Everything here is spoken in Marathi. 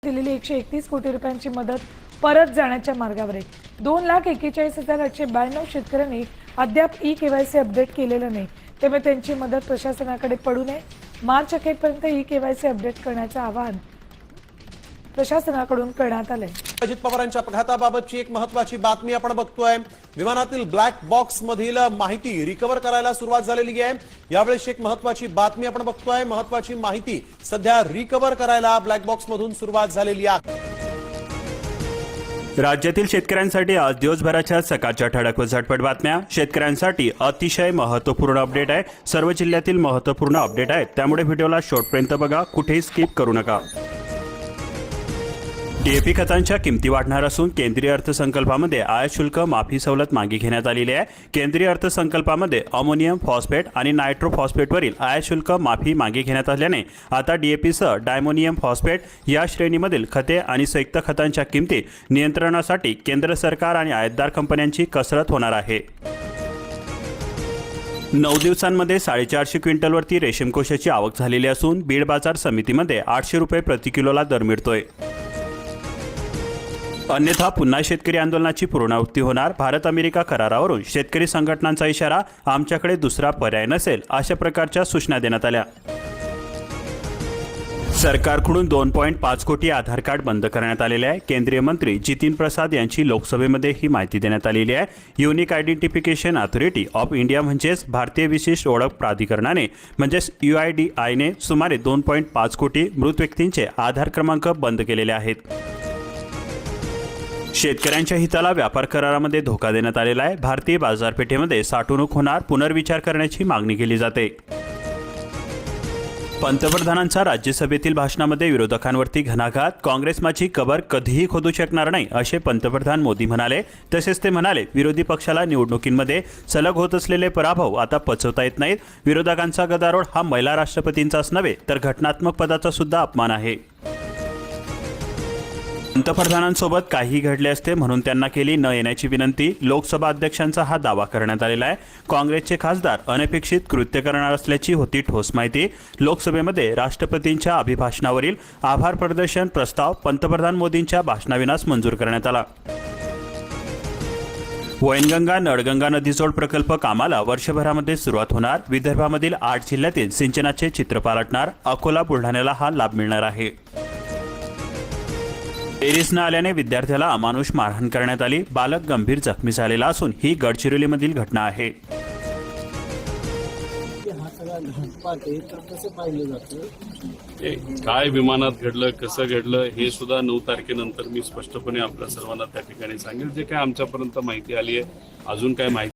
दिलेली 131 कोटी रुपयांची मदत परत जाण्याच्या मार्गावर आहे। 2,41,892 शेतकऱ्यांनी अद्याप ई-केवायसी अपडेट केलेलं नाही, त्यामुळे त्यांची मदत प्रशासनाकडे पडू नये। मार्च अखेरपर्यंत ई-केवायसी अपडेट करण्याचं आवाहन प्रशासनाकडून करण्यात आले। अजित पवारांच्या अपघाताबाबतची एक महत्त्वाची बातमी आपण बघतोय। विमानातील ब्लॅक बॉक्स मधील माहिती रिकव्हर करायला सुरुवात झालेली आहे। यावेळेस एक महत्त्वाची बातमी आपण बघतोय। महत्त्वाची माहिती सध्या रिकव्हर करायला ब्लॅक बॉक्स मधून सुरुवात झालेली आहे। राज्यातील शेतकऱ्यांसाठी आज दिवसभराच्या सकाळच्या ठळक व झटपट बातम्या। शेतकऱ्यांसाठी अतिशय महत्त्वपूर्ण अपडेट आहे। सर्व जिल्ह्यातील महत्त्वपूर्ण अपडेट आहेत, त्यामुळे व्हिडिओला शेवटपर्यंत बघा, कुठेही स्किप करू नका। डीएपी खतांच्या किमती वाढणार असून केंद्रीय अर्थसंकल्पामध्ये आयात शुल्क माफी सवलत मागे घेण्यात आलेली आहे। केंद्रीय अर्थसंकल्पामध्ये अमोनियम फॉस्फेट आणि नायट्रो फॉस्फेटवरील आयात शुल्क माफी मागे घेण्यात आल्याने आता डीएपीसह डायमोनियम फॉस्फेट या श्रेणीमधील खते आणि संयुक्त खतांच्या किमती नियंत्रणासाठी केंद्र सरकार आणि आयातदार कंपन्यांची कसरत होणार आहे। 9 दिवसांमध्ये 450 क्विंटलवरती रेशीम कोशाची आवक झालेली असून बीड बाजार समितीमध्ये 800 रुपये प्रति किलोला दर मिळतोय। अन्यथा पुन्हा शेतकरी आंदोलनाची पुनरावृत्ती होणार। भारत अमेरिका करारावरून शेतकरी संघटनांचा इशारा, आमच्याकडे दुसरा पर्याय नसेल, अशा प्रकारच्या सूचना देण्यात आल्या। सरकारकडून 2.5 कोटी आधार कार्ड बंद करण्यात आलेले आहे। केंद्रीय मंत्री जितीन प्रसाद यांची लोकसभेमध्ये ही माहिती देण्यात आलेली आहे। Unique identification authority of India म्हणजेच भारतीय विशिष्ट ओळख प्राधिकरणाने म्हणजेच UIDAI सुमारे 2.5 कोटी मृत व्यक्तींचे आधार क्रमांक बंद केलेले आहेत। शेतकऱ्यांच्या हिताला व्यापार करारामध्ये धोका देण्यात आलेला आहे। भारतीय बाजारपेठेमध्ये साठवणूक होणार, पुनर्विचार करण्याची मागणी केली जाते। पंतप्रधानांचा राज्यसभेतील भाषणामध्ये विरोधकांवरती घणाघात, काँग्रेस माझी कबर कधीही खोदू शकणार नाही असे पंतप्रधान मोदी म्हणाले। तसेच ते म्हणाले, विरोधी पक्षाला निवडणुकीमध्ये सलग होत असलेले पराभव आता पचवता येत नाहीत। विरोधकांचा गदारोळ हा महिला राष्ट्रपतींचाच नव्हे तर घटनात्मक पदाचा सुद्धा अपमान आहे। पंतप्रधानांसोबत काही घडले असते म्हणून त्यांना केली न येण्याची विनंती, लोकसभा अध्यक्षांचा हा दावा करण्यात आलेला आहे। काँग्रेसचे खासदार अनपेक्षित कृत्य करणार असल्याची होती ठोस माहिती। लोकसभेमध्ये राष्ट्रपतींच्या अभिभाषणावरील आभार प्रदर्शन प्रस्ताव पंतप्रधान मोदींच्या भाषणाविनाच मंजूर करण्यात आला। वैनगंगा नळगंगा नदीजोड प्रकल्प कामाला वर्षभरामध्ये सुरुवात होणार। विदर्भामधील 8 जिल्ह्यातील सिंचनाचे चित्र पालटणार। अकोला बुलढाण्याला हा लाभ मिळणार आहे। एरिस न आल्याने विद्यार्थ्याला अमानुष मारहाण करण्यात आली। बालक गंभीर जखमी झालेला असून ही गडचिरोलीमधील घटना आहे। काय विमानात घडलं, कसं घडलं हे सुद्धा 9 तारखेनंतर मी स्पष्टपणे आपल्या सर्वांना त्या ठिकाणी सांगेल। जे काय आमच्यापर्यंत माहिती आली आहे, अजून काय माहिती